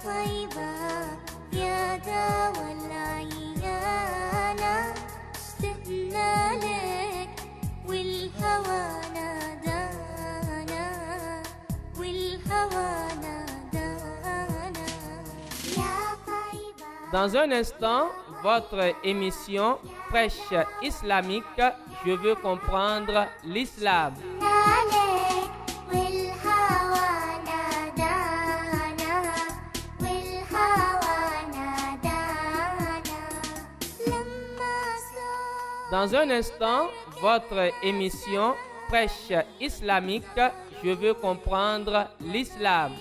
طيبة يا دوا العيانة اشتقنا لك والهوى نادانا والهوى نادانا يا طيبة. Dans un instant, votre émission Prêche islamique, je veux comprendre l'islam. Dans un instant, votre émission Prêche islamique, je veux comprendre l'islam.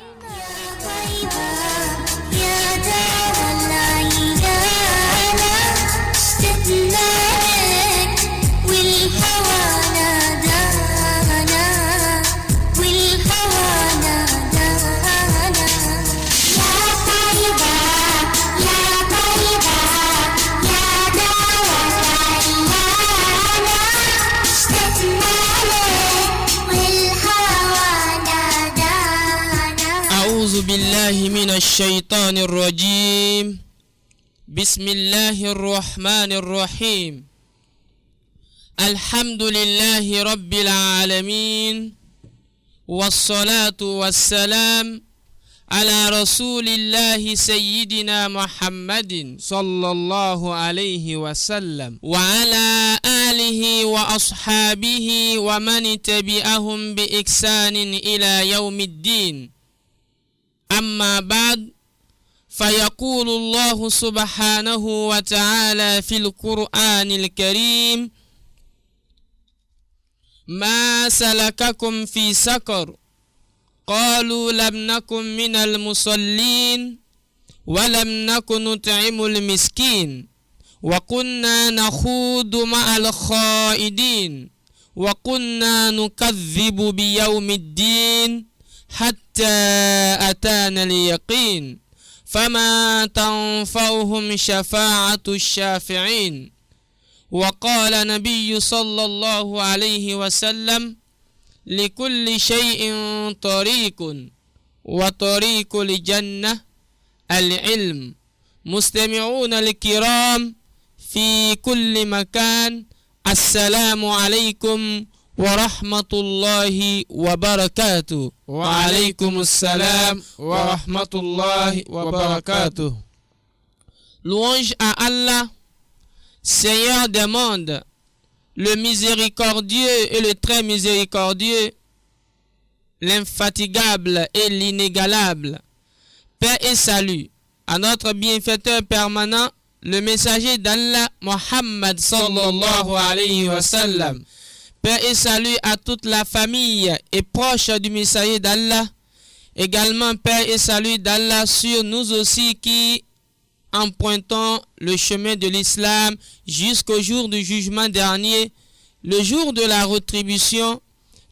أعوذ بالله من الشيطان الرجيم. بسم الله الرحمن الرحيم. الحمد لله رب العالمين، والصلاة والسلام على رسول الله سيدنا محمد صلى الله عليه وسلم وعلى آله وأصحابه ومن تبعهم بإحسان إلى يوم الدين. أما بعد، فيقول الله سبحانه وتعالى في القرآن الكريم: ما سلككم في سقر؟ قالوا لم نكن من المصلين ولم نكن نطعم المسكين وكنا نخوض مع الخائضين وكنا نكذب بيوم الدين حتى أتانا اليقين فما تنفعهم شفاعة الشافعين. وقال النبي صلى الله عليه وسلم: لكل شيء طريق وطريق الجنة العلم. مستمعون الكرام في كل مكان، السلام عليكم ورحمة الله وبركاته. وعليكم السلام ورحمة الله وبركاته. Louange à Allah, Seigneur des mondes, le miséricordieux et le très miséricordieux, l'infatigable et l'inégalable. Paix et salut à notre bienfaiteur permanent, le messager d'Allah, Muhammad sallallahu alayhi wa sallam. Paix et salut à toute la famille et proche du messager d'Allah. Également paix et salut d'Allah sur nous aussi qui empruntant le chemin de l'islam jusqu'au jour du jugement dernier, le jour de la rétribution,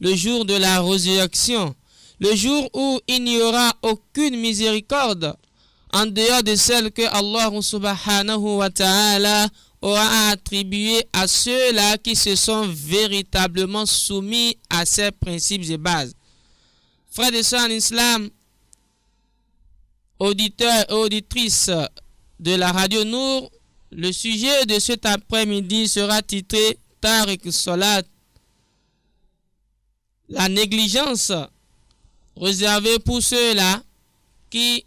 le jour de la résurrection, le jour où il n'y aura aucune miséricorde en dehors de celle que Allah subhanahu wa ta'ala aura attribuée à ceux-là qui se sont véritablement soumis à ses principes et bases. Frères et sœurs en islam, auditeurs et auditrices de la radio Nour, le sujet de cet après-midi sera titré Tariq Salat, la négligence réservée pour ceux-là qui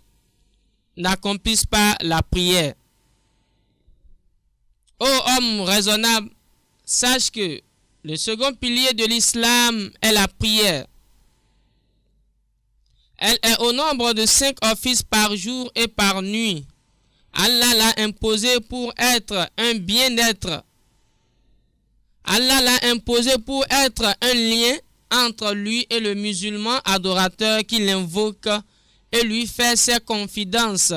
n'accomplissent pas la prière. Ô homme raisonnable, sache que le second pilier de l'islam est la prière. Elle est au nombre de 5 offices par jour et par nuit. Allah l'a imposé pour être un bien-être. Allah l'a imposé pour être un lien entre lui et le musulman adorateur qui l'invoque et lui fait ses confidences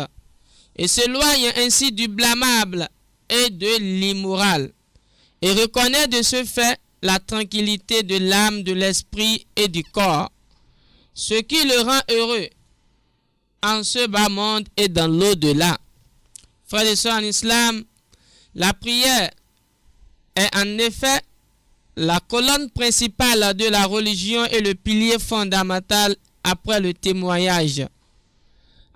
et s'éloigne ainsi du blâmable et de l'immoral et reconnaît de ce fait la tranquillité de l'âme, de l'esprit et du corps, ce qui le rend heureux en ce bas monde et dans l'au-delà. Frères et sœurs en islam, la prière est en effet la colonne principale de la religion et le pilier fondamental après le témoignage.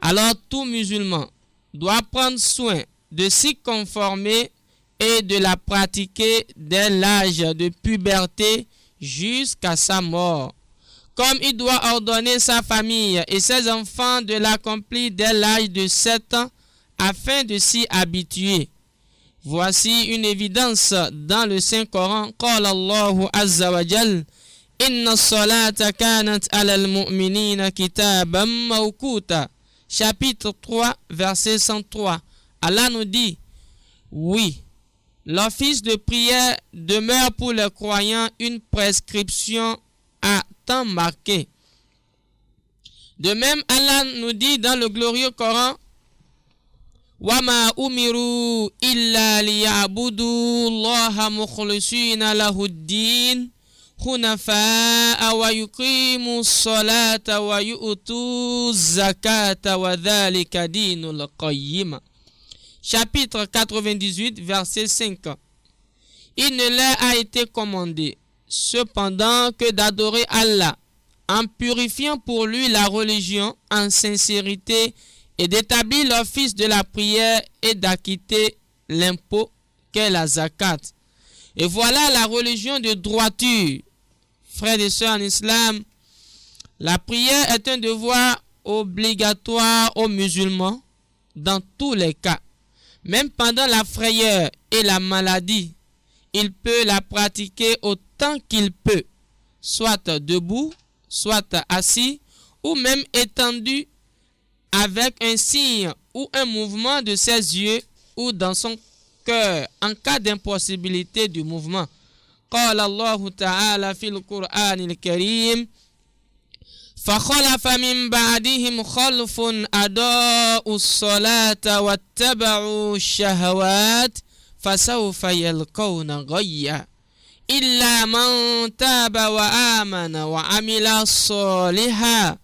Alors tout musulman doit prendre soin de s'y conformer et de la pratiquer dès l'âge de puberté jusqu'à sa mort. Comme il doit ordonner sa famille et ses enfants de l'accomplir dès l'âge de 7 ans afin de s'y habituer. Voici une évidence dans le Saint-Coran. Qala Allahu Azza wa Jal, Inna salata kanat ala al-mu'minina kitaban mawkuta. Chapitre 3, verset 103. Allah nous dit, oui, l'office de prière demeure pour les croyants une prescription à temps marqué. De même, Allah nous dit dans le glorieux Coran, وَمَا أُمِرُوا إِلَّا لِيَعْبُدُوا اللَّهَ مُخْلِصِينَ لَهُ الدِّينَ حُنَفَاءَ وَيُقِيمُوا الصَّلَاةَ وَيُؤْتُوا الزَّكَاةَ وَذَلِكَ دِينُ الْقَيِّمَةِ. Chapitre 98, verset 5. Il ne leur a été commandé cependant que d'adorer Allah en purifiant pour lui la religion en sincérité et d'établir l'office de la prière et d'acquitter l'impôt qu'est la zakat. Et voilà la religion de droiture. Frères et sœurs en islam, la prière est un devoir obligatoire aux musulmans dans tous les cas. Même pendant la frayeur et la maladie, il peut la pratiquer autant qu'il peut, soit debout, soit assis, ou même étendu avec un signe ou un mouvement de ses yeux ou dans son cœur en cas d'impossibilité du mouvement. قال الله تعالى في القرآن الكريم فخلف من بعدهم خلف أضاعوا الصلاة واتبعوا الشهوات فسوف يلقون غيا إلا من تاب وآمن وعمل صالحا.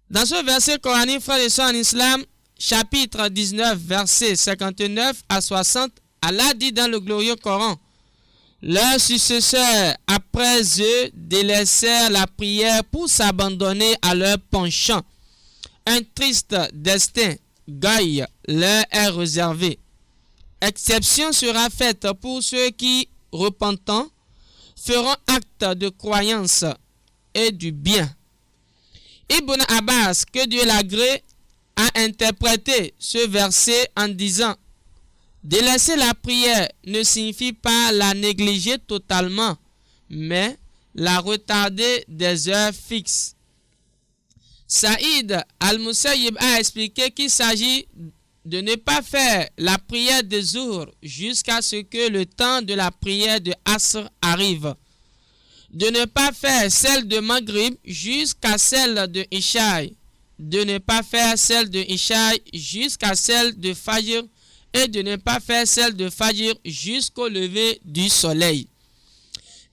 Dans ce verset coranique, frères et sœurs en islam, chapitre 19, versets 59 à 60, Allah dit dans le glorieux Coran, leurs successeurs, après eux, délaissèrent la prière pour s'abandonner à leur penchant. Un triste destin, Gaï, leur est réservé. Exception sera faite pour ceux qui, repentant, feront acte de croyance et du bien. Ibn Abbas, que Dieu l'agrée, a interprété ce verset en disant: délaisser la prière ne signifie pas la négliger totalement, mais la retarder des heures fixes. Saïd al-Musayyib a expliqué qu'il s'agit de ne pas faire la prière de Zuhr jusqu'à ce que le temps de la prière de Asr arrive. De ne pas faire celle de Maghrib jusqu'à celle de Ishaï. De ne pas faire celle de Ishaï jusqu'à celle de Fajr. Et de ne pas faire celle de Fajr jusqu'au lever du soleil.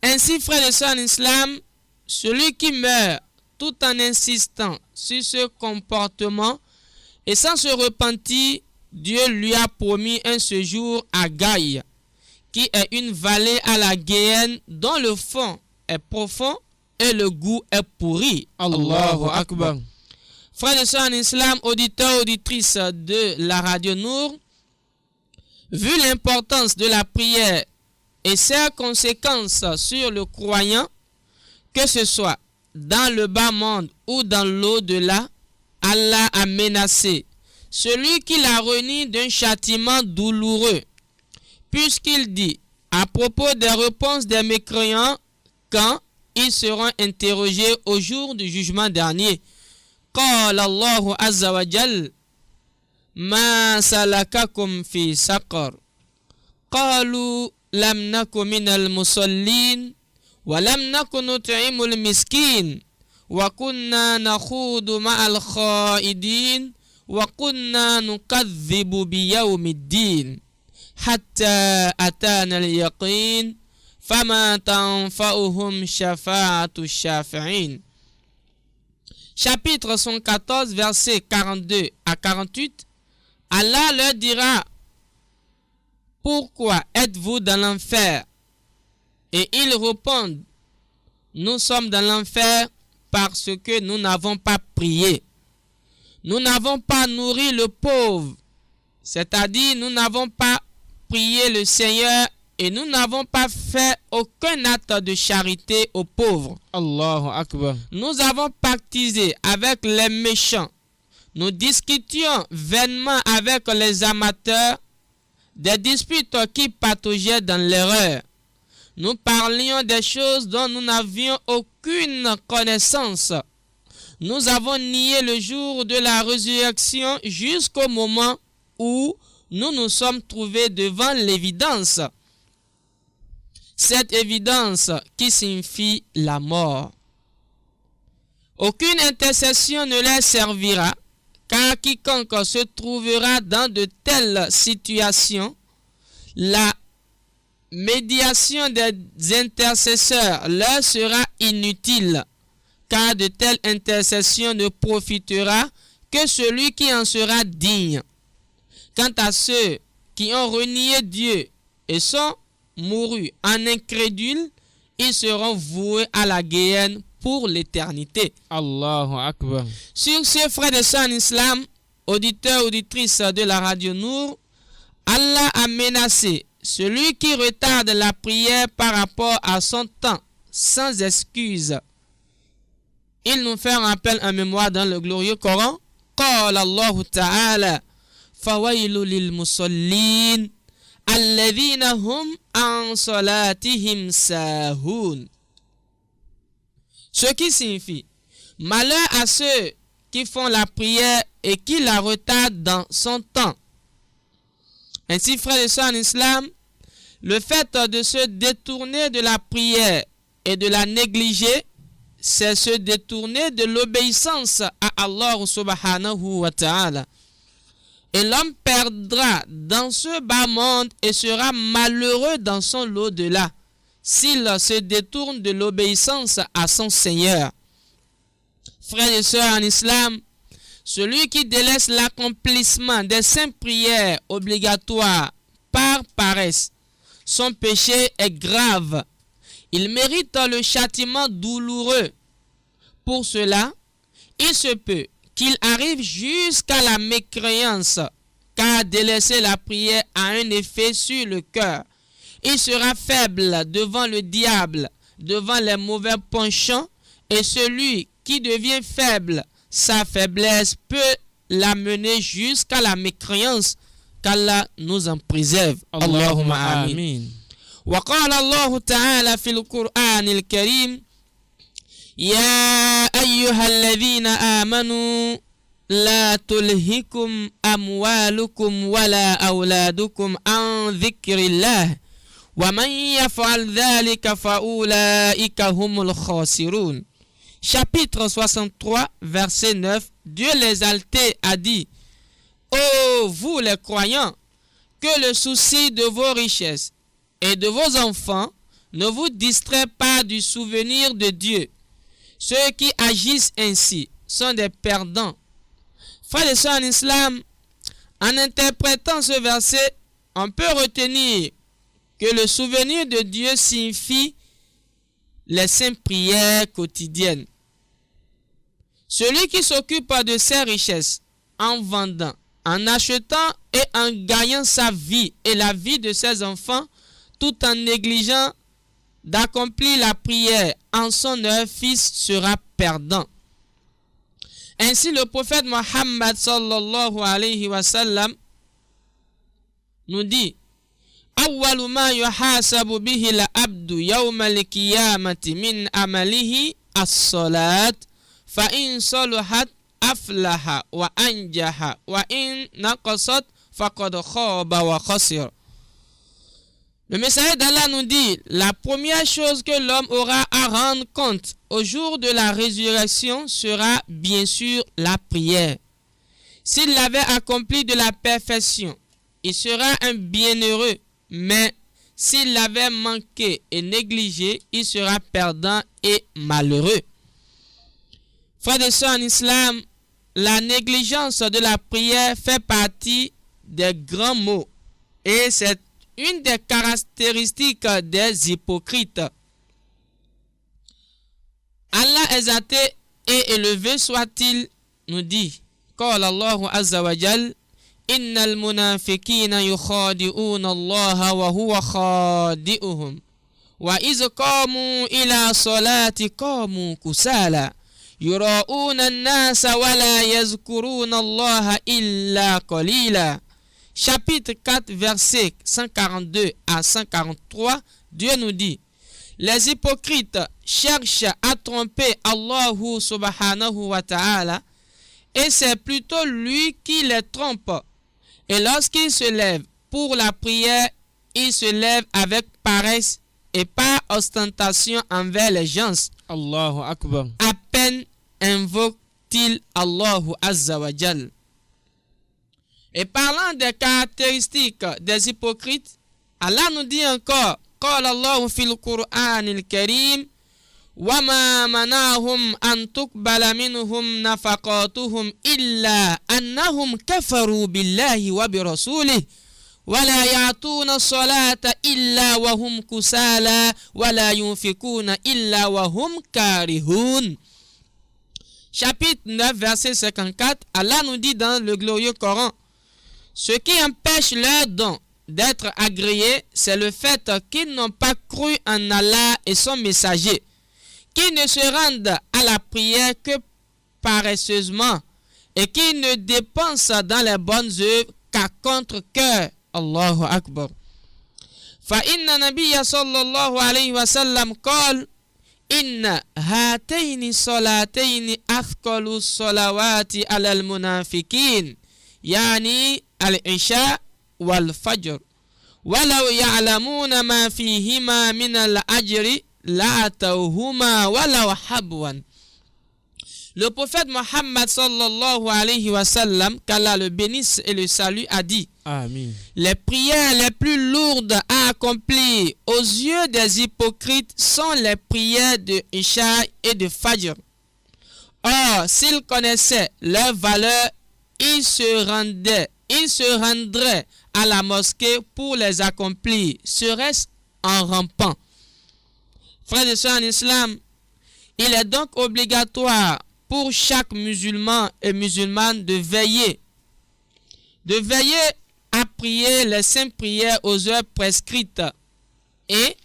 Ainsi, frères et sœurs en islam, celui qui meurt tout en insistant sur ce comportement et sans se repentir, Dieu lui a promis un séjour à Gaï, qui est une vallée à la Guéhenne dont le fond est profond et le goût est pourri. Allahu Akbar. Frères et sœurs en islam, auditeurs, auditrices de la radio Nour, vu l'importance de la prière et ses conséquences sur le croyant, que ce soit dans le bas monde ou dans l'au-delà, Allah a menacé celui qui la renie d'un châtiment douloureux, puisqu'il dit à propos des réponses des mécréants quand ils seront interrogés au jour du jugement dernier. Qala Allahu Azza wa Jal, ما سلككم في سقر قالوا لم نك من المصلين ولم نك نطعم المسكين وكنا نخوض مع الخائضين وكنا نكذب بيوم الدين حتى أتانا اليقين فما تنفعهم شفاعة الشافعين. Chapitre 114, versets 42 à 48. Allah leur dira: pourquoi êtes-vous dans l'enfer? Et ils répondent: nous sommes dans l'enfer parce que nous n'avons pas prié. nous n'avons pas nourri le pauvre, c'est-à-dire nous n'avons pas prié le Seigneur et nous n'avons pas fait aucun acte de charité aux pauvres. Allahu Akbar. Nous avons pactisé avec les méchants. Nous discutions vainement avec les amateurs, des disputes qui pataugeaient dans l'erreur. Nous parlions des choses dont nous n'avions aucune connaissance. Nous avons nié le jour de la résurrection jusqu'au moment où nous nous sommes trouvés devant l'évidence. Cette évidence qui signifie la mort. Aucune intercession ne leur servira, car quiconque se trouvera dans de telles situations, la médiation des intercesseurs leur sera inutile, car de telles intercessions ne profitera que celui qui en sera digne. Quant à ceux qui ont renié Dieu et sont mourus en incrédules, ils seront voués à la guéhenne pour l'éternité. Allahu Akbar. Sur ce, frères et sœurs en islam, auditeurs, auditrices de la radio Nour, Allah a menacé celui qui retarde la prière par rapport à son temps, sans excuse. Il nous fait un rappel en mémoire dans le glorieux Coran. Qala Allahu Ta'ala Fawailu lil musallin alladhina hum an salatihim sahun. Ce qui signifie malheur à ceux qui font la prière et qui la retardent dans son temps. Ainsi, frères et sœurs en islam, le fait de se détourner de la prière et de la négliger, c'est se détourner de l'obéissance à Allah subhanahu wa ta'ala. Et l'homme perdra dans ce bas monde et sera malheureux dans son l'au-delà s'il se détourne de l'obéissance à son Seigneur. Frères et sœurs en islam, celui qui délaisse l'accomplissement des saintes prières obligatoires par paresse, son péché est grave. Il mérite le châtiment douloureux. Pour cela, il se peut qu'il arrive jusqu'à la mécréance, car délaisser la prière a un effet sur le cœur. Il sera faible devant le diable, devant les mauvais penchants, et celui qui devient faible, sa faiblesse peut l'amener jusqu'à la mécréance, qu'Allah nous en préserve. Allahumma amin. Wa qala Allah ta'ala fil Qur'an al-Karim Ya ayyuhalladhina amanu la tulhikum amwalukum wala awladukum an dhikrillah wa man yaf'al dhalika fa ulaika humul khasirun. Chapitre 63, verset 9, Dieu l'exalté a dit: Ô vous les croyants, que le souci de vos richesses et de vos enfants ne vous distrait pas du souvenir de Dieu. Ceux qui agissent ainsi sont des perdants. Frères et sœurs en islam, en interprétant ce verset, on peut retenir que le souvenir de Dieu signifie les saintes prières quotidiennes. Celui qui s'occupe de ses richesses en vendant, en achetant et en gagnant sa vie et la vie de ses enfants, tout en négligeant d'accomplir la prière en son heure, fils sera perdant. Ainsi, le prophète Mohammed sallallahu alayhi wa sallam nous dit: Awwalu ma yuhasabu bihi al-abdu yawma al-qiyamati min amalihi as-salat fa in salahat aflaha wa anjaha wa in naqasat faqad khaba wa khasira. Le messager d'Allah nous dit: la première chose que l'homme aura à rendre compte au jour de la résurrection sera bien sûr la prière. S'il l'avait accompli de la perfection, il sera un bienheureux, mais s'il l'avait manqué et négligé, il sera perdant et malheureux. Frères et sœurs en islam, la négligence de la prière fait partie des grands maux et c'est une des caractéristiques des hypocrites. Allah exalté et élevé soit-il nous dit قال الله عز وجل إن المنافقين يخادعون الله وهو خادئهم وإذ قاموا إلى صلاة قاموا كسالى يراؤون الناس ولا يذكرون الله إلا قليلا. Chapitre 4, versets 142 à 143, Dieu nous dit: les hypocrites cherchent à tromper Allah subhanahu wa ta'ala, et c'est plutôt lui qui les trompe. Et lorsqu'ils se lèvent pour la prière, ils se lèvent avec paresse et par ostentation envers les gens. Allahu Akbar. À peine invoquent-ils Allahu Azza wa Jal. Et parlant des caractéristiques des hypocrites, Allah nous dit encore: قال الله في القرآن الكريم وما منعهم أن تقبل منهم نفقاتهم إلا أنهم كفروا بالله وبرسوله ولا يأتون الصلاة إلا وهم كسالى ولا ينفقون إلا وهم كارهون. Chapitre 9, verset 54, Allah nous dit dans le glorieux Coran: ce qui empêche leurs dons d'être agréés, c'est le fait qu'ils n'ont pas cru en Allah et son messager, qu'ils ne se rendent à la prière que paresseusement et qu'ils ne dépensent dans les bonnes œuvres qu'à contre-cœur. Allahu Akbar. فإن نبي صلى الله عليه وسلم قال إن هاتين الصلاتين أثقل الصلوات على المنافقين يعني العشاء والفجر ولو يعلمون ما فيهما من الأجر لأتوهما ولو حبوا. Le prophète Mohammed sallallahu alayhi wa sallam, qu'Allah le bénisse et le salue, a dit: Amin. les prières les plus lourdes à accomplir aux yeux des hypocrites sont les prières de Isha et de Fajr. Or, s'ils connaissaient leur valeur, ils se rendraient à la mosquée pour les accomplir, serait-ce en rampant. Frères et sœurs en islam, il est donc obligatoire pour chaque musulman et musulmane de veiller à prier les saintes prières aux heures prescrites et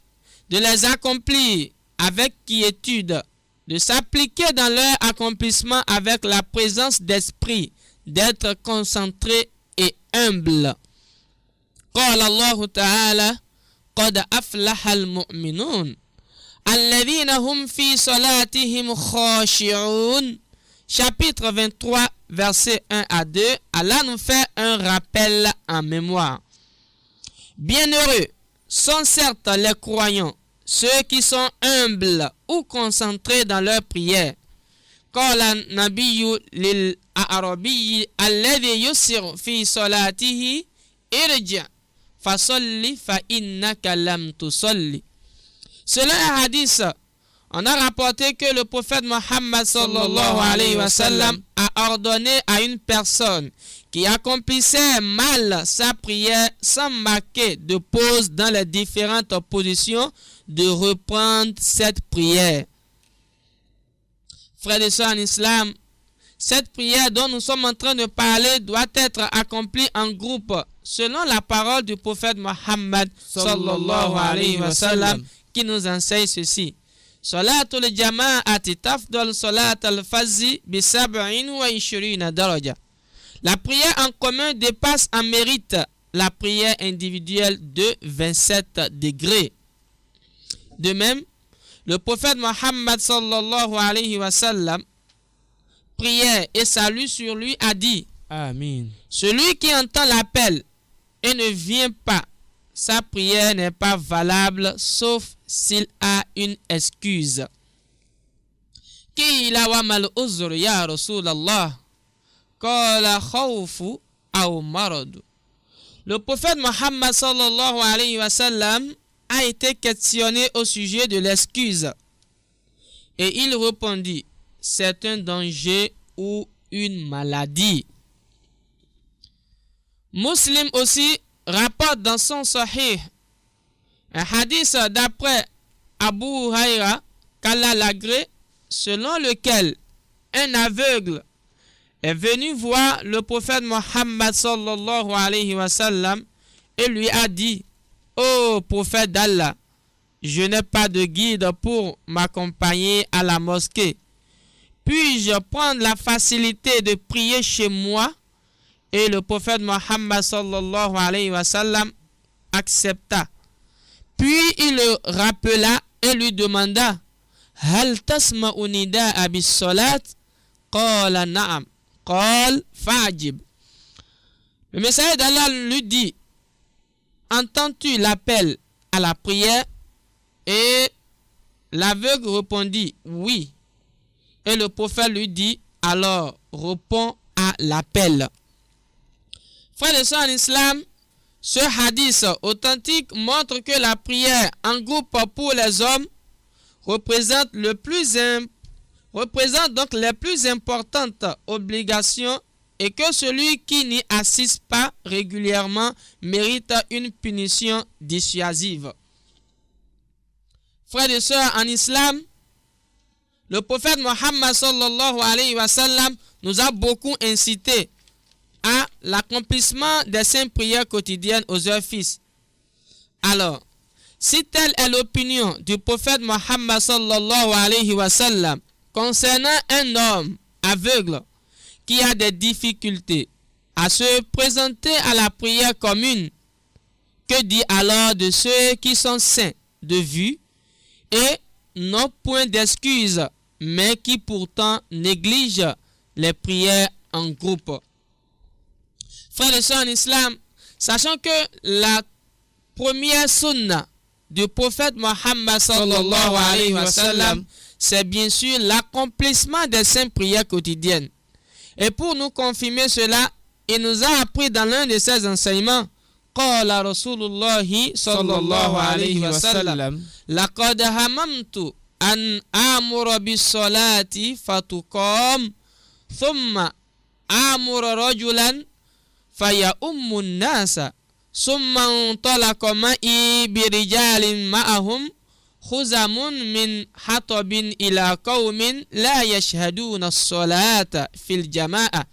de les accomplir avec quiétude, de s'appliquer dans leur accomplissement avec la présence d'esprit, d'être concentré et humble. قال الله تعالى قد أفلح المؤمنون الذين هم في صلاتهم خاشعون. Chapitre 23, versets 1 à 2, Allah nous fait un rappel en mémoire. Bienheureux sont certes les croyants, ceux qui sont humbles ou concentrés dans leur prière. قال النبي للأعرابي الذي يسر في صلاته ارجع فصلي فإنك لم تصلي. Selon un hadith, on a rapporté que le prophète Mohammed sallallahu alayhi wa sallam a ordonné à une personne qui accomplissait mal sa prière sans marquer de pause dans les différentes positions de reprendre cette prière. Frères et sœurs en islam, cette prière dont nous sommes en train de parler doit être accomplie en groupe selon la parole du prophète Mohammed sallallahu alayhi wa sallam qui nous enseigne ceci. Salatul jama'ati tafdal salat al-fazzi bi 27 daraja. La prière en commun dépasse en mérite la prière individuelle de 27 degrés. De même, le prophète Mohammed sallallahu alayhi wa sallam, prière et salut sur lui, a dit: Amin. celui qui entend l'appel et ne vient pas, sa prière n'est pas valable sauf s'il a une excuse. Qila wa mal uzr ya Rasulallah? Qala khawfu aw marad. Le prophète Mohammed sallallahu alayhi wa sallam a été questionné au sujet de l'excuse. Et il répondit: c'est un danger ou une maladie. Muslim aussi rapporte dans son Sahih un hadith d'après Abu Huraira, qu'Allah l'agrée, selon lequel un aveugle est venu voir le prophète Mohammed sallallahu alayhi wa sallam et lui a dit: ô prophète d'Allah, je n'ai pas de guide pour m'accompagner à la mosquée. Puis-je prendre la facilité de prier chez moi? Et le prophète Mohammed sallallahu alayhi wa sallam accepta. Puis il le rappela et lui demanda: Hal tasma'u nida'a bis salat? Qala na'am. Qal fa'ajib. Le messager d'Allah lui dit: entends-tu l'appel à la prière? Et l'aveugle répondit: oui. Et le prophète lui dit: alors réponds à l'appel. Frères et sœurs en islam, ce hadith authentique montre que la prière en groupe pour les hommes représente donc les plus importantes obligations et que celui qui n'y assiste pas régulièrement mérite une punition dissuasive. Frères et sœurs en islam, le prophète Mohammed sallallahu alayhi wa sallam nous a beaucoup incité à l'accomplissement des 5 prières quotidiennes aux heures fixes. Alors, si telle est l'opinion du prophète Mohammed sallallahu alayhi wa sallam concernant un homme aveugle qui a des difficultés à se présenter à la prière commune, que dit alors de ceux qui sont saints de vue et n'ont point d'excuses, mais qui pourtant négligent les prières en groupe? Frères et sœurs en islam, sachant que la première sunna du prophète Mohammed sallallahu alayhi wa sallam, c'est bien sûr l'accomplissement des 5 prières quotidiennes. Et pour nous confirmer cela, il nous a appris dans l'un de ses enseignements: Qala Rasulullahi sallallahu alayhi wa sallam, laqad hamamtu an amura bis salati fatuqam thumma amura rajulan faya ummun nasa summa talaqa ma'i birijalin ma'ahum khuzamun min hatabin ila qaumin la yashhaduna as-salata fil jama'a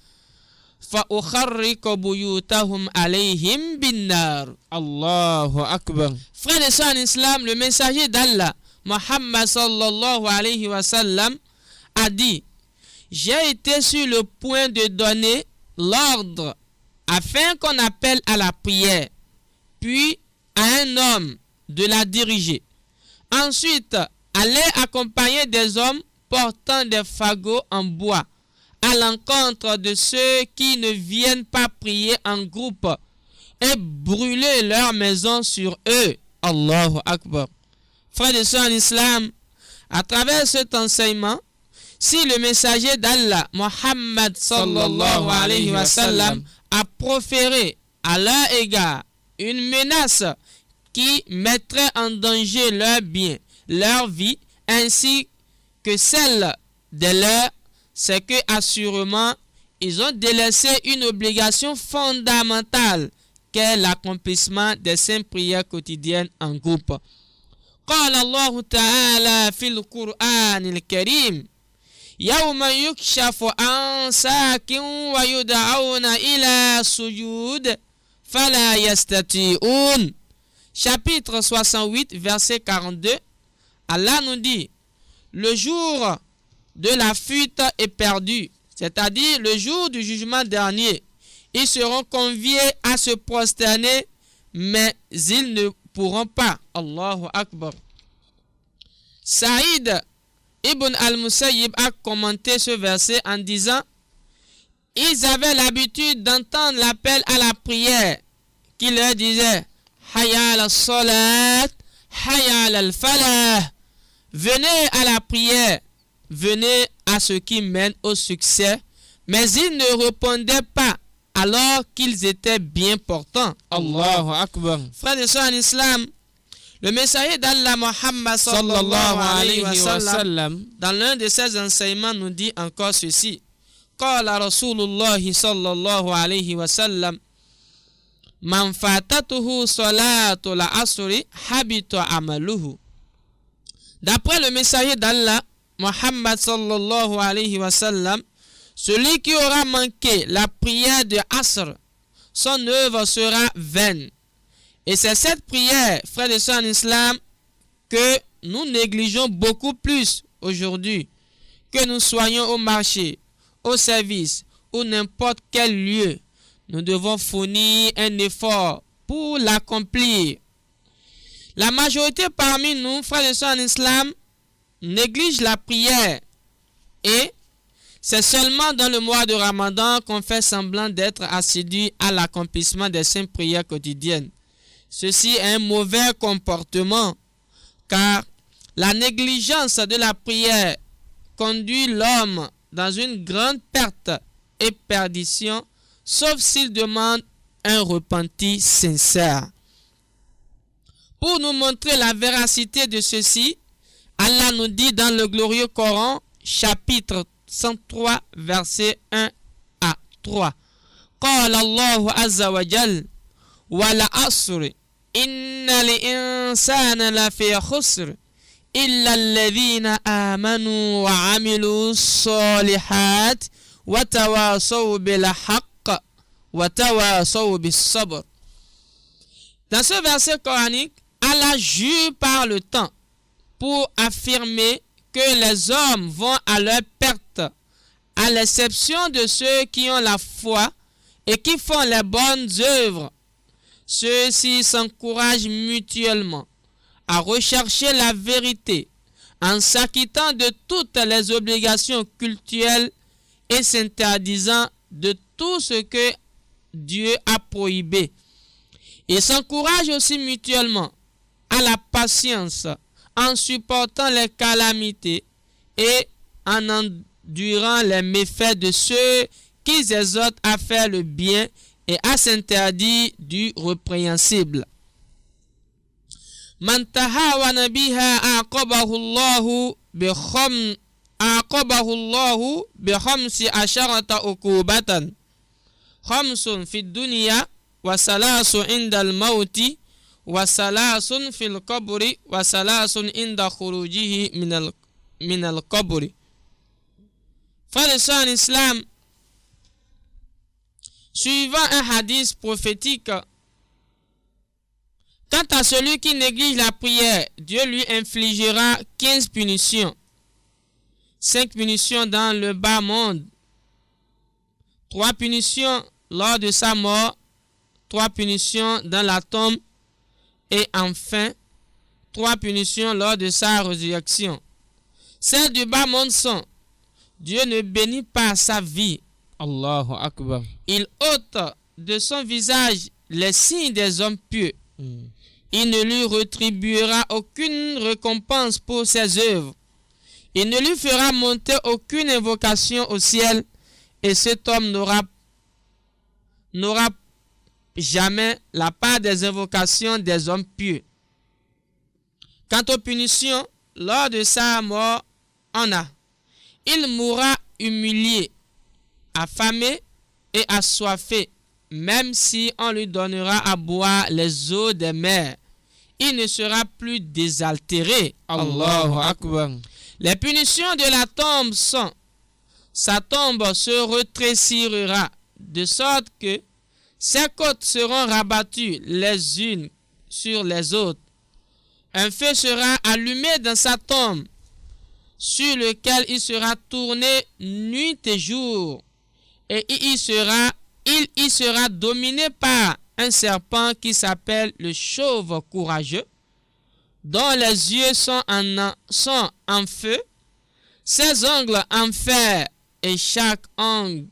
fa ukharriqu buyutahum alayhim bin nar. Allahu akbar. Frères et sœurs en islam, le messager d'Allah Muhammad sallallahu alayhi wa sallam a dit: j'ai été sur le point de donner l'ordre afin qu'on appelle à la prière, puis à un homme de la diriger. Ensuite, aller accompagner des hommes portant des fagots en bois à l'encontre de ceux qui ne viennent pas prier en groupe et brûler leur maison sur eux. Allahu Akbar. Frères et sœurs en islam, à travers cet enseignement, si le messager d'Allah, Muhammad sallallahu alayhi wa sallam, a proféré à leur égard une menace qui mettrait en danger leurs biens, leur vie, ainsi que celle de leurs, c'est que assurément ils ont délaissé une obligation fondamentale qu'est l'accomplissement des 5 prières quotidiennes en groupe. قال الله تعالى في القرآن الكريم يوم يكشف عن ساق ويدعون إلى سجود فلا يستطيعون. Chapitre 68, verset 42. Allah nous dit: le jour de la fuite est perdu, c'est-à-dire le jour du jugement dernier. Ils seront conviés à se prosterner, mais ils ne pourront pas. Allahu Akbar. Saïd ibn al-Musayyib a commenté ce verset en disant: ils avaient l'habitude d'entendre l'appel à la prière qui leur disait: Hayya al-salat, hayya al-falah. Venez à la prière, venez à ce qui mène au succès. Mais ils ne répondaient pas alors qu'ils étaient bien portants. Allahu Akbar. Frères et sœurs en islam, le messager d'Allah Muhammad sallallahu alayhi wa sallam, dans l'un de ses enseignements, nous dit encore ceci: Qala Rasulullah sallallahu alayhi wa sallam, man fatatuhu salatul asri habita amaluhu. D'après le messager d'Allah Muhammad sallallahu alayhi wa sallam, Celui qui aura manqué la prière de Asr, son œuvre sera vaine. Et c'est cette prière, frères et sœurs en islam, que nous négligeons beaucoup plus aujourd'hui. Que nous soyons au marché, au service ou n'importe quel lieu, nous devons fournir un effort pour l'accomplir. La majorité parmi nous, frères et sœurs en islam, néglige la prière et c'est seulement dans le mois de Ramadan qu'on fait semblant d'être assidu à l'accomplissement des 5 prières quotidiennes. Ceci est un mauvais comportement car la négligence de la prière conduit l'homme dans une grande perte et perdition, sauf s'il demande un repenti sincère. Pour nous montrer la véracité de ceci, Allah nous dit dans le glorieux Coran, chapitre 103, versets 1 à 3. قال الله عز وجل والعصر إن الإنسان لفي خسر إلا الذين آمنوا وعملوا الصالحات وتواصوا بالحق وتواصوا بالصبر. Dans ce verset coranique, Allah jure par le temps pour affirmer que les hommes vont à leur perte, à l'exception de ceux qui ont la foi et qui font les bonnes œuvres. Ceux-ci s'encouragent mutuellement à rechercher la vérité en s'acquittant de toutes les obligations cultuelles et s'interdisant de tout ce que Dieu a prohibé. Ils s'encouragent aussi mutuellement à la patience en supportant les calamités et en endurant les méfaits de ceux qui exhortent à faire le bien et à s'interdire du répréhensible. Man tahawana biha aqabahu Allahu bi khamsi asharata uqubatan. Khamsun fi dunya wa salasun inda al-mauti wa salasun fil qabri wa salasun inda khurujihi min al-qabri. Frères et sœurs en islam, suivant un hadith prophétique, quant à celui qui néglige la prière, Dieu lui infligera 15 punitions. 5 punitions dans le bas monde, 3 punitions lors de sa mort, 3 punitions dans la tombe et enfin 3 punitions lors de sa résurrection. Celles du bas monde sont: Dieu ne bénit pas sa vie. Allahu Akbar. Il ôte de son visage les signes des hommes pieux. Il ne lui rétribuera aucune récompense pour ses œuvres. Il ne lui fera monter aucune invocation au ciel et cet homme n'aura jamais la part des invocations des hommes pieux. Quant aux punitions, lors de sa mort, on a: il mourra humilié, affamé et assoiffé, même si on lui donnera à boire les eaux des mers. Il ne sera plus désaltéré. Allahu Akbar. Les punitions de la tombe sont: sa tombe se rétrécira de sorte que ses côtes seront rabattues les unes sur les autres. Un feu sera allumé dans sa tombe, sur lequel il sera tourné nuit et jour, et il y sera dominé par un serpent qui s'appelle le chauve courageux, dont les yeux sont en feu, ses ongles en fer, et chaque ongle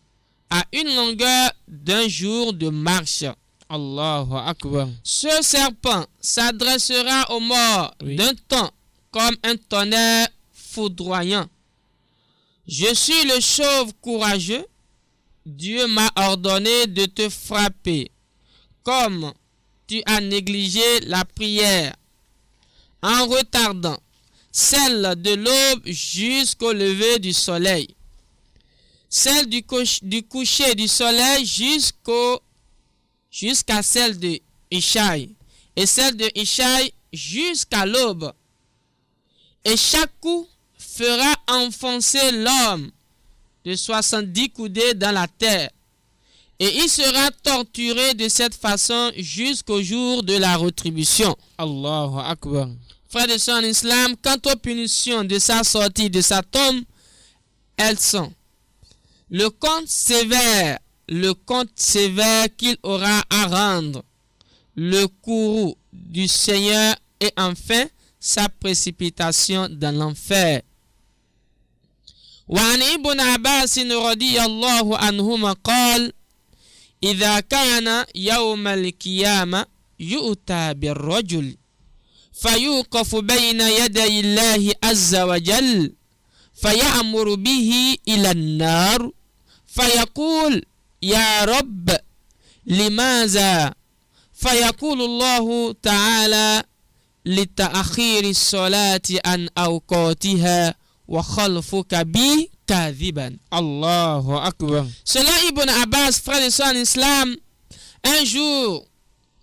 a une longueur d'un jour de marche. Allahu Akbar. Ce serpent s'adressera aux morts d'un ton comme un tonnerre foudroyant. Je suis le chauve courageux. Dieu m'a ordonné de te frapper, comme tu as négligé la prière, en retardant celle de l'aube jusqu'au lever du soleil, celle du coucher du soleil jusqu'à celle de Ishaï, et celle de Ishaï jusqu'à l'aube. Et chaque coup fera enfoncer l'homme de 70 coudées dans la terre. Et il sera torturé de cette façon jusqu'au jour de la rétribution. Allahu Akbar. Frères et sœurs en islam, quant aux punitions de sa sortie de sa tombe, elles sont le compte sévère qu'il aura à rendre, le courroux du Seigneur et enfin sa précipitation dans l'enfer. وعن ابن عباس رضي الله عنهما قال إذا كان يوم القيامة يؤتى بالرجل فيوقف بين يدي الله عز وجل فيأمر به إلى النار فيقول يا رب لماذا فيقول الله تعالى لتأخير الصلاة عن أوقاتها وخلفك بي كاذبا. Allahu Akbar. Selon Ibn Abbas, frère et sœur en islam, un jour,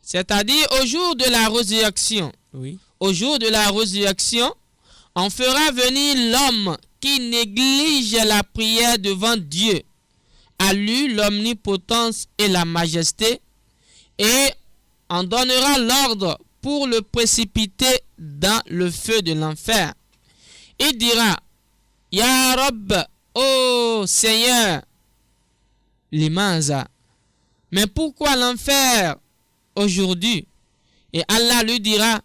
c'est-à-dire au jour de la résurrection, Oui. au jour de la résurrection, on fera venir l'homme qui néglige la prière devant Dieu, à lui l'omnipotence et la majesté, et on donnera l'ordre pour le précipiter dans le feu de l'enfer. Il dira, Ya Rabb, ô Seigneur, limaza, mais pourquoi l'enfer aujourd'hui? Et Allah lui dira,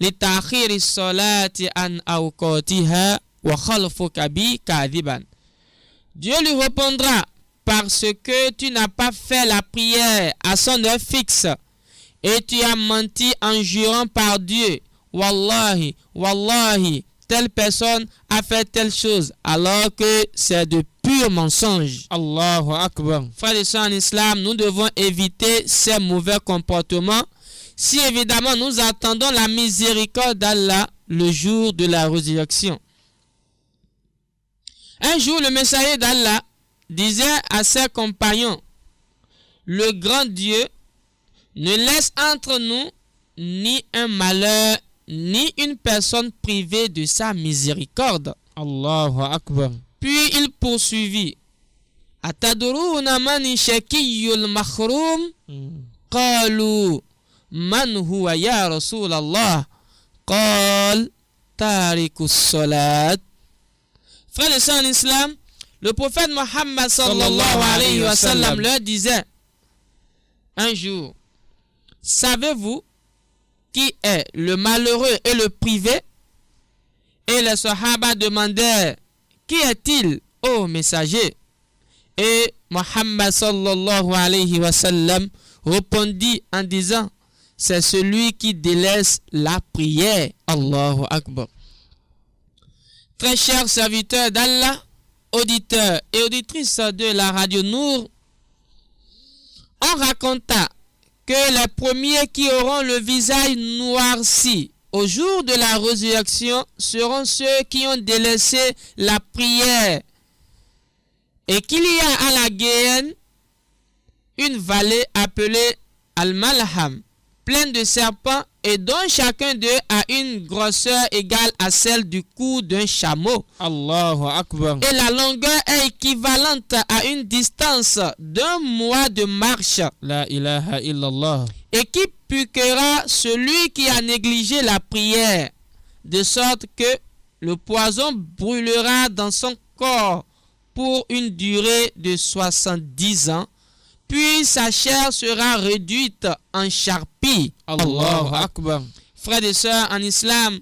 لِتَأْخِيرِ الصَّلَاةِ عَنْ أَوْقَاتِهَا وَخَلْفُكَ بِي كَاذِبًا. Dieu lui répondra, parce que tu n'as pas fait la prière à son heure fixe et tu as menti en jurant par Dieu, Wallahi, Wallahi, telle personne a fait telle chose alors que c'est de purs mensonges. Allahu Akbar. Frères et sœurs en islam, nous devons éviter ces mauvais comportements si évidemment nous attendons la miséricorde d'Allah le jour de la résurrection. Un jour, le messager d'Allah disait à ses compagnons, le grand Dieu ne laisse entre nous ni un malheur ni une personne privée de sa miséricorde. Allahu Akbar. Puis il poursuivit, Ataduruna man shakiyul makhrum? Qalu man huwa ya Rasulallah? Qal tarikus salat. Frères et sœurs en islam, le prophète Mohammed sallallahu alayhi wa sallam leur disait un jour, savez-vous qui est le malheureux et le privé? Et les Sahaba demandèrent, qui est-il, ô messager? Et Mohammed sallallahu alayhi wa sallam répondit en disant, c'est celui qui délaisse la prière. Allahu Akbar. Très chers serviteurs d'Allah, auditeurs et auditrices de la radio Nour, on raconta que les premiers qui auront le visage noirci au jour de la résurrection seront ceux qui ont délaissé la prière et qu'il y a à la Guéhenne une vallée appelée Al-Malham, pleine de serpents et dont chacun d'eux a une grosseur égale à celle du cou d'un chameau. Allahu Akbar. Et la longueur est équivalente à une distance d'un mois de marche. La ilaha illallah. Et qui piquera celui qui a négligé la prière, de sorte que le poison brûlera dans son corps pour une durée de 70 ans, puis sa chair sera réduite en charpie. Allahu Akbar. Frères et sœurs en islam,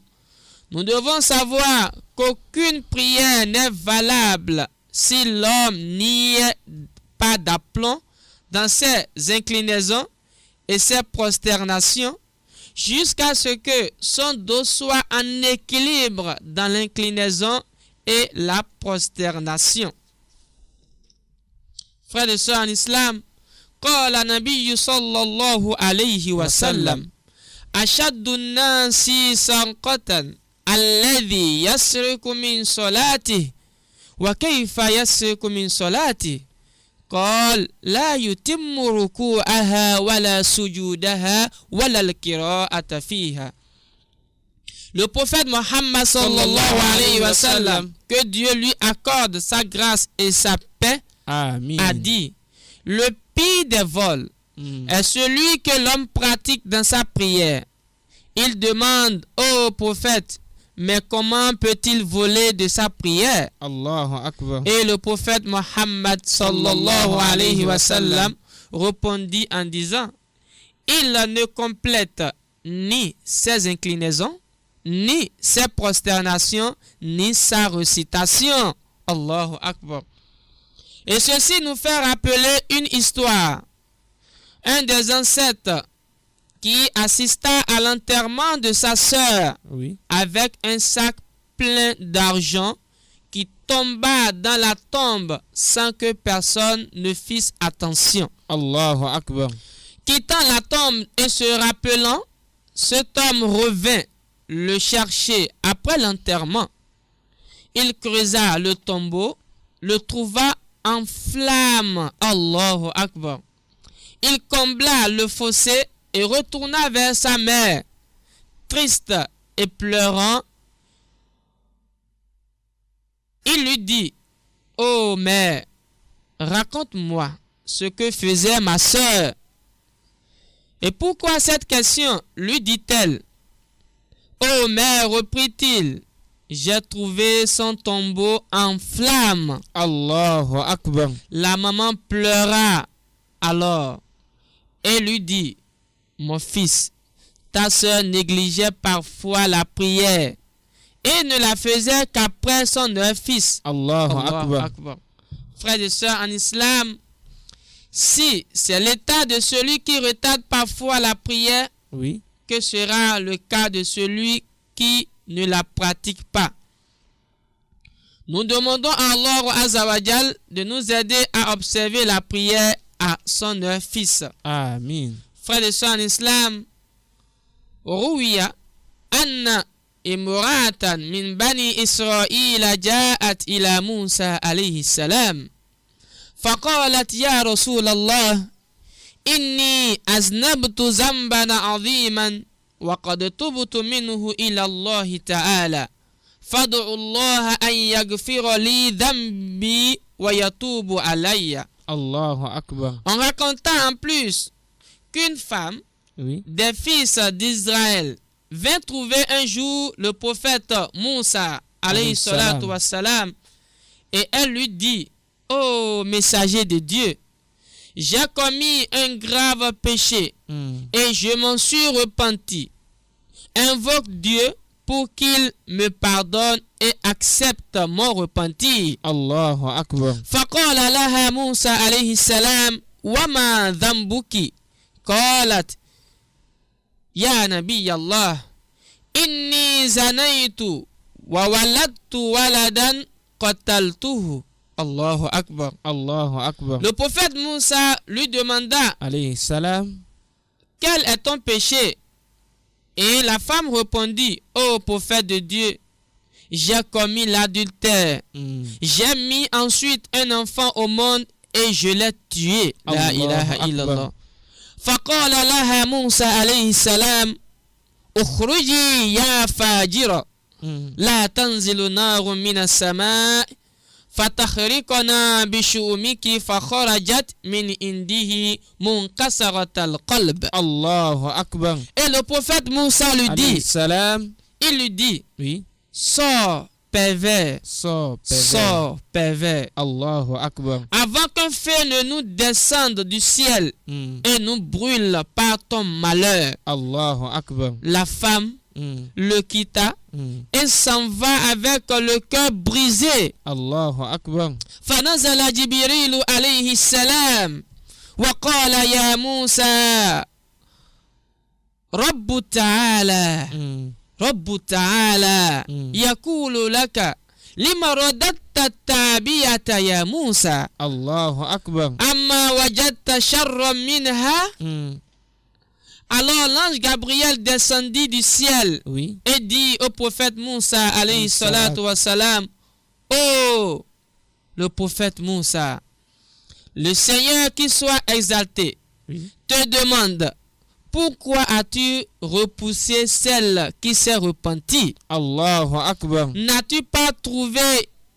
nous devons savoir qu'aucune prière n'est valable si l'homme n'y est pas d'aplomb dans ses inclinaisons et ses prosternations, jusqu'à ce que son dos soit en équilibre dans l'inclinaison et la prosternation. Frères et sœurs en islam, قال النبي صلى الله عليه وسلم أشد الناس سرقة الذي يسرق من صلاته وكيف يسرق من صلاته قال لا يتم ركوعها ولا سجودها ولا القراءة فيها. Le prophète Mohammed sallallahu alayhi wa sallam, que Dieu lui accorde sa grâce et sa paix, Amin. a dit: le pire des vols est celui que l'homme pratique dans sa prière. Il demande au prophète: mais comment peut-il voler de sa prière? Allahu Akbar. Et le prophète Mohammed sallallahu alayhi wa sallam répondit en disant: il ne complète ni ses inclinaisons, ni ses prosternations, ni sa récitation. Allahu Akbar. Et ceci nous fait rappeler une histoire. Un des ancêtres qui assista à l'enterrement de sa sœur Oui. avec un sac plein d'argent qui tomba dans la tombe sans que personne ne fît attention. Allahu Akbar. Quittant la tombe et se rappelant, cet homme revint le chercher après l'enterrement. Il creusa le tombeau, le trouva en flammes. Allahu Akbar. Il combla le fossé et retourna vers sa mère. Triste et pleurant, il lui dit: ô mère, raconte-moi ce que faisait ma sœur. Et pourquoi cette question, lui dit-elle? Ô mère, reprit-il, j'ai trouvé son tombeau en flammes. Allahu Akbar. La maman pleura alors et lui dit: mon fils, ta sœur négligeait parfois la prière et ne la faisait qu'après son heure fils. Allahu Allahu Akbar. Akbar. Frères et sœurs en islam, si c'est l'état de celui qui retarde parfois la prière, Oui. que sera le cas de celui qui ne la pratique pas? Nous demandons à Allah Azza wa Jal de nous aider à observer la prière à son heure fils. Amin. Frères et sœurs en islam, روي أن امرأة من بني إسرائيل جاءت إلى موسى عليه السلام فقالت: يا رسول الله، إني أذنبت ذنبا عظيما وقد تبت منه إلى الله تعالى فادعوا الله أن يغفر لي ذنبي ويتوب علي. Allahu Akbar. On raconta en plus qu'une femme Oui. des fils d'Israël vint trouver un jour le prophète Moussa alayhi salatu wassalam, et elle lui dit: ô messager de Dieu, j'ai commis un grave péché et je m'en suis repenti. Invoque Dieu pour qu'il me pardonne et accepte mon repentir. Allahu Akbar. فقال لها موسى عليه السلام: وما ذنبك؟ قالت: يا نبي الله، إني زنيت وولدت ولدا قتلته. Allahu Akbar. Allahu Akbar. Le prophète Moussa lui demanda: Alayhi salam. quel est ton péché? Et la femme répondit: ô prophète de Dieu, j'ai commis l'adultère. J'ai mis ensuite un enfant au monde et je l'ai tué. La ilaha illallah. فقال لها موسى عليه السلام: اخرجي يا فاجرة لا تنزل نار من السماء فتخرقنا بشؤمك. فخرجت من عنده منكسرة القلب. Allahu Akbar. Et le prophète Moussa lui Alayhi dit, salam. il lui dit: Oui. sors pervers, Sors, pervers. sors pervers, Allahu Akbar. avant qu'un feu ne nous descende du ciel et nous brûle par ton malheur. Allahu Akbar. La femme le quitta et s'en va avec le cœur brisé. Allahu Akbar. فنزل جبريل عليه السلام وقال: يا موسى، رب تعالى رب تعالى يقول لك لما رددت التعبية يا موسى Allahu Akbar. أما وجدت شرا منها. Alors l'ange Gabriel descendit du ciel Oui. et dit au prophète Moussa alayhi salatu wassalam: oh le prophète Moussa, le Seigneur qui soit exalté Oui. te demande: pourquoi as-tu repoussé celle qui s'est repentie? Allahu Akbar. N'as-tu pas trouvé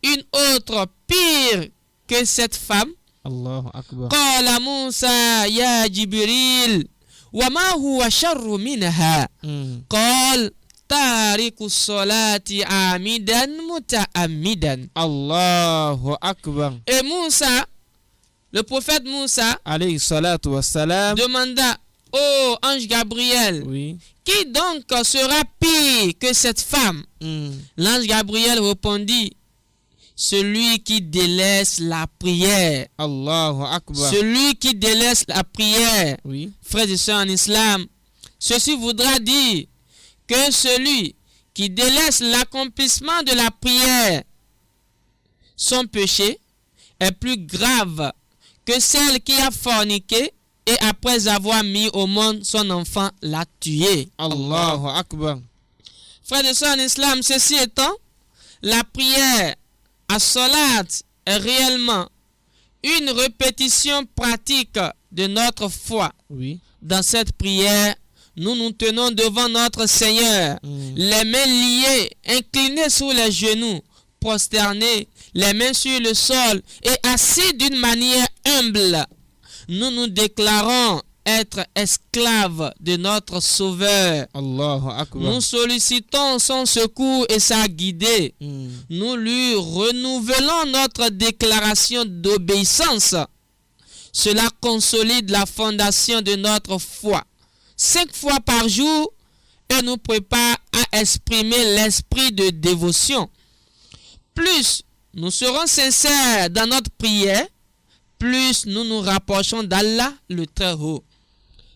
une autre pire que cette femme? Allahu Akbar. قال موسى يا جبريل وما هو شر منها قال تارك الصلاة عامدا متعمدا. Allahu Akbar. Et Moussa, le prophète Moussa, Alayhi salatu wassalam. demanda au ange Gabriel, Oui. qui donc sera pire que cette femme? L'ange Gabriel répondit, celui qui délaisse la prière. Allahu Akbar. Celui qui délaisse la prière. Oui. Frères et sœurs en islam, ceci voudra dire que celui qui délaisse l'accomplissement de la prière, son péché est plus grave que celle qui a forniqué et après avoir mis au monde son enfant l'a tué. Allahu Akbar. Frères et sœurs en islam, ceci étant, la prière à salat est réellement une répétition pratique de notre foi. Oui. Dans cette prière, nous nous tenons devant notre Seigneur, les mains liées, inclinées sur les genoux, prosternés, les mains sur le sol et assis d'une manière humble. Nous nous déclarons être esclaves de notre Sauveur. Allahu Akbar. Nous sollicitons son secours et sa guidée. Nous lui renouvelons notre déclaration d'obéissance. Cela consolide la fondation de notre foi. 5 fois par jour, et nous prépare à exprimer l'esprit de dévotion. Plus nous serons sincères dans notre prière, plus nous nous rapprochons d'Allah le Très-Haut.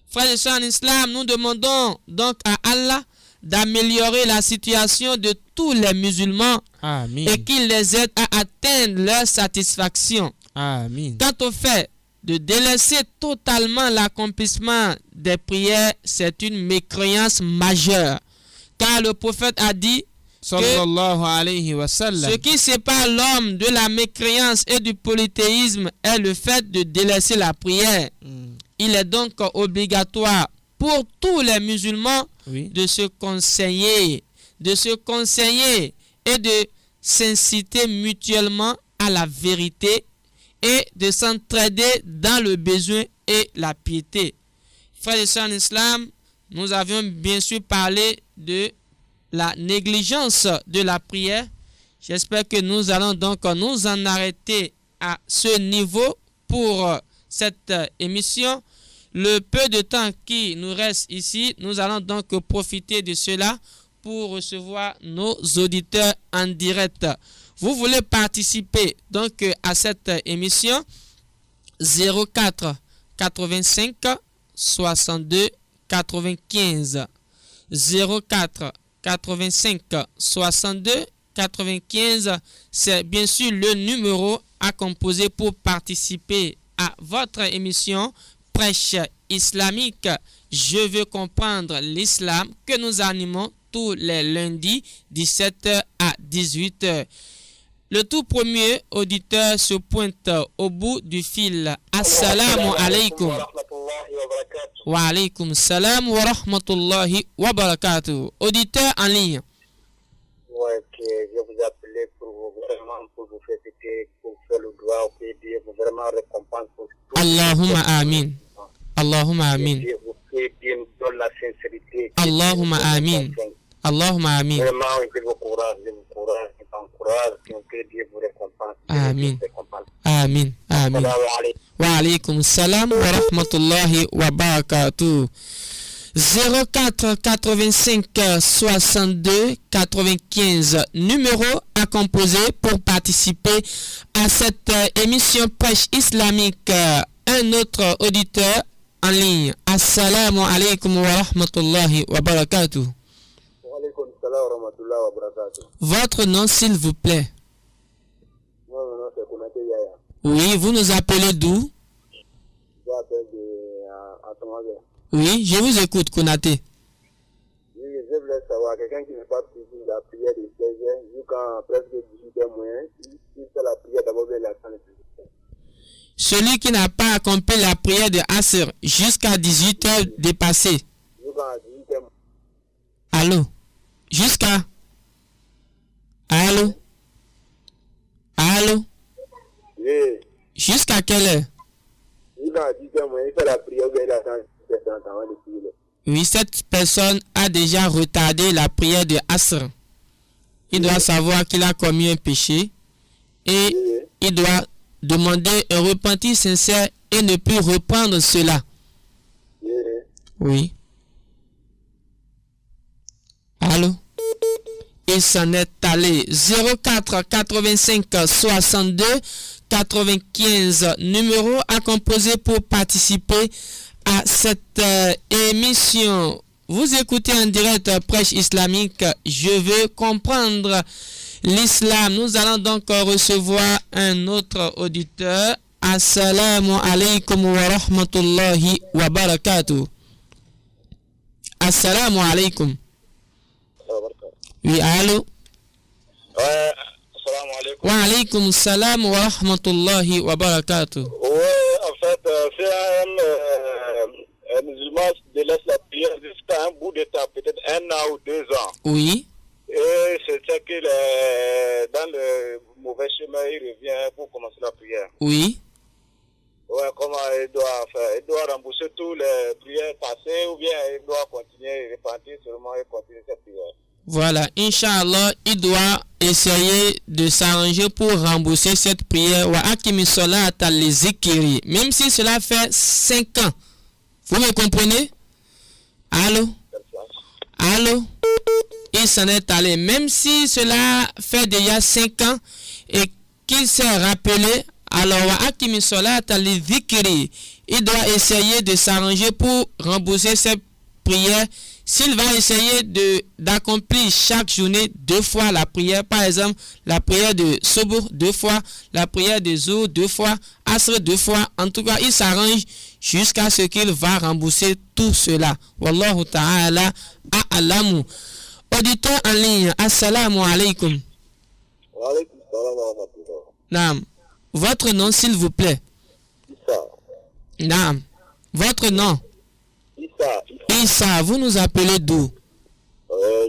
Frères et sœurs en islam, nous demandons donc à Allah d'améliorer la situation de tous les musulmans Amin. et qu'il les aide à atteindre leur satisfaction. Amin. Quant au fait de délaisser totalement l'accomplissement des prières, c'est une mécréance majeure. Car le prophète a dit Sallallahu alayhi wa sallam. ce qui sépare l'homme de la mécréance et du polythéisme est le fait de délaisser la prière. Il est donc obligatoire pour tous les musulmans Oui. de se conseiller et de s'inciter mutuellement à la vérité et de s'entraider dans le besoin et la piété. Frères et sœurs en islam, nous avions bien sûr parlé de la négligence de la prière. J'espère que nous allons donc nous en arrêter à ce niveau pour cette émission. Le peu de temps qui nous reste ici, nous allons donc profiter de cela pour recevoir nos auditeurs en direct. Vous voulez participer donc à cette émission? 04 85 62 95 04 85 62 95, c'est bien sûr le numéro à composer pour participer à votre émission Prêche islamique. Je veux comprendre l'islam que nous animons tous les lundis 17h à 18h. Le tout premier auditeur se pointe au bout du fil. Assalamu alaikum. Wa alaikum salam wa rahmatullahi wa barakatuh. Auditeur en ligne. Ouais, que je vous appelais pour vous féliciter, pour faire le droit au PD, pour vraiment récompense pour tout. Allahumma amin. Allahumma amin. Vous faites bien dans la sincérité. Allahumma amin. Allahumma amin. Vraiment, je vous encourage, je t'encourage, que Dieu vous récompense. Amin. Amin. Amin. Wa alaikum salam wa rahmatullahi wa barakatuh. 04 85 62 95, numéro à composer pour participer à cette émission Prêche islamique. Un autre auditeur en ligne. Assalamu alaikum wa rahmatullahi wa barakatuh. Votre nom s'il vous plaît. Oui, vous nous appelez d'où? Oui, je vous écoute, Konaté. Je voulais savoir, quelqu'un qui n'est pas suivi la prière de 16h, jusqu'à presque 18h moins, il fait la prière d'abord vers la fin de Celui qui n'a pas accompli la prière de Asr jusqu'à 18 heures dépassées. Allô? Jusqu'à? Allô? Allô? Oui. Jusqu'à quelle heure? Il fait la prière, il attend 17 ans avant de prier. Oui, cette personne a déjà retardé la prière de Asr. Il doit savoir qu'il a commis un péché et il doit demander un repentir sincère et ne plus reprendre cela. Oui. Allô? Il s'en est allé. 04 85 62 95 numéro à composer pour participer à cette émission. Vous écoutez en direct Prêche islamique. Je veux comprendre l'islam. Nous allons donc recevoir un autre auditeur. Assalamu alaikum wa rahmatullahi wa barakatuh. Assalamu alaikum. Oui, allô? Ouais, assalamu alaikum. Wa alaikum salam wa rahmatullahi wa barakatuh. Oui, en fait, c'est un musulman délaisse la prière jusqu'à un bout de temps, peut-être 1 an ou 2 ans. Oui, Et c'est ça qu'il est dans le mauvais chemin, il revient pour commencer la prière. oui. Ouais, comment il doit faire? Il doit rembourser toutes les prières passées ou bien il doit continuer, repentir seulement et continuer sa prière. Voilà, Inch'Allah, il doit essayer de s'arranger pour rembourser cette prière. Wa akimi salata li zikri. Même si cela fait 5 ans. Vous me comprenez? Allô? Allô? Il s'en est allé. Même si cela fait déjà 5 ans et qu'il s'est rappelé, alors wa akimi salata li zikri. Il doit essayer de s'arranger pour rembourser cette prière. S'il va essayer d'accomplir chaque journée 2 fois la prière, par exemple, la prière de Sobour 2 fois, la prière de Zour 2 fois, Asr 2 fois, en tout cas, il s'arrange jusqu'à ce qu'il va rembourser tout cela. Wallahu ta'ala a'lamu. Auditeur en ligne, assalamu alaikum. Wa alaikum salam wa rahmatullah. Naam. Votre nom, s'il vous plaît. Issa. Naam. Votre nom. Issa. Issa, vous nous appelez d'où?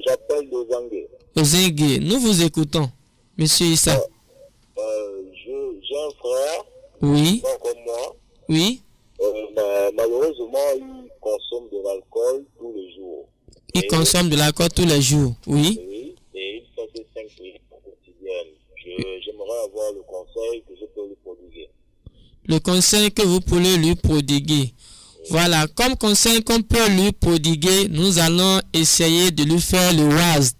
J'appelle Dozangue. Ozengue. Nous vous écoutons, monsieur Issa. J'ai un frère, Oui, pas comme moi, oui. mais malheureusement, il consomme de l'alcool tous les jours. Il consomme de l'alcool tous les jours. Oui. Oui, et il fait ses 5 prières quotidiennes. J'aimerais avoir le conseil que je peux lui prodiguer. Le conseil que vous pouvez lui prodiguer. Voilà, comme conseil qu'on peut lui prodiguer, nous allons essayer de lui faire le waz,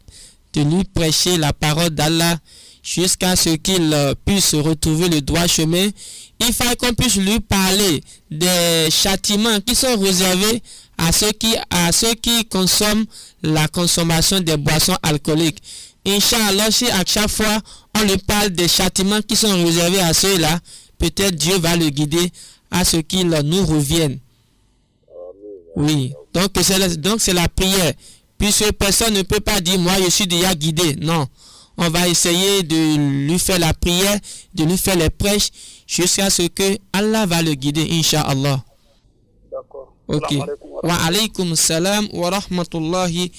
de lui prêcher la parole d'Allah jusqu'à ce qu'il puisse retrouver le droit chemin. Il faut qu'on puisse lui parler des châtiments qui sont réservés à ceux qui consomment la consommation des boissons alcooliques. Inch'Allah, si à chaque fois on lui parle des châtiments qui sont réservés à ceux-là, peut-être Dieu va le guider à ce qu'il nous revienne. Oui, donc c'est la prière. Puisque personne ne peut pas dire, moi je suis déjà guidé. Non, on va essayer de lui faire la prière, de lui faire les prêches, jusqu'à ce que Allah va le guider, Inch'Allah. D'accord. Ok. Wa alaykum salam wa rahmatullahi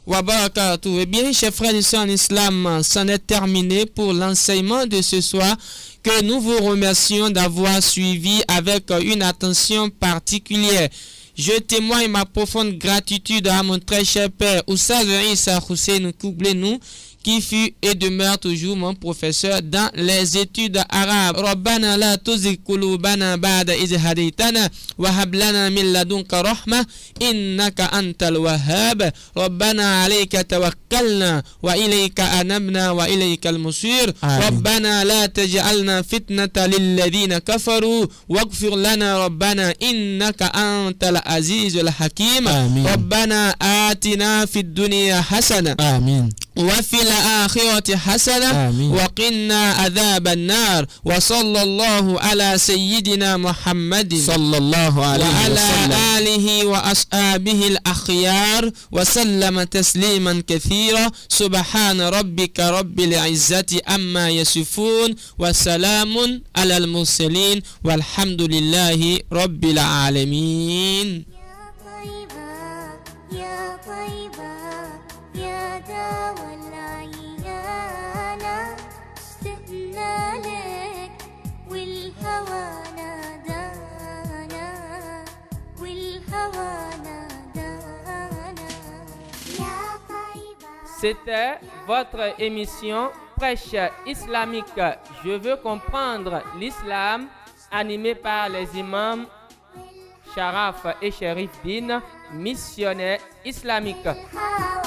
wa barakatuh. Eh bien, chers frères et sœurs en islam, c'en est terminé pour l'enseignement de ce soir, que nous vous remercions d'avoir suivi avec une attention particulière. Je témoigne ma profonde gratitude à mon très cher père Oussaz Issa Hussein Koublenou, qui fut et demeure toujours mon professeur dans les études arabes. Rabbana la tuzigh qulubana ba'da idh hadaytana wa hab lana min ladunka rahma innaka antal wahhab. Rabbana alayka tawakkalna wa ilayka anabna wa ilaykal musir. Rabbana la taj'alna fitnatan lil ladina kafaru waghfir lana rabbana innaka antal azizul hakim. Rabbana atina fid dunya hasana. Amin. وفي الآخرة حسنة آمين. وقنا عذاب النار وصلى الله على سيدنا محمد صلى الله عليه وعلى وسلم. آله وأصحابه الأخيار وسلم تسليما كثيرا سبحان ربك رب العزة عما يصفون وسلام على المرسلين والحمد لله رب العالمين. يا طيبة يا طيبة يا داوى العيانة اشتقنا لك والهوى نادانا والهوى نادانا يا طيبة. C'était votre émission Prêche islamique. Je veux comprendre l'islam, animée par les imams Sharaf et Sherif Din, missionnaires islamiques. الهوى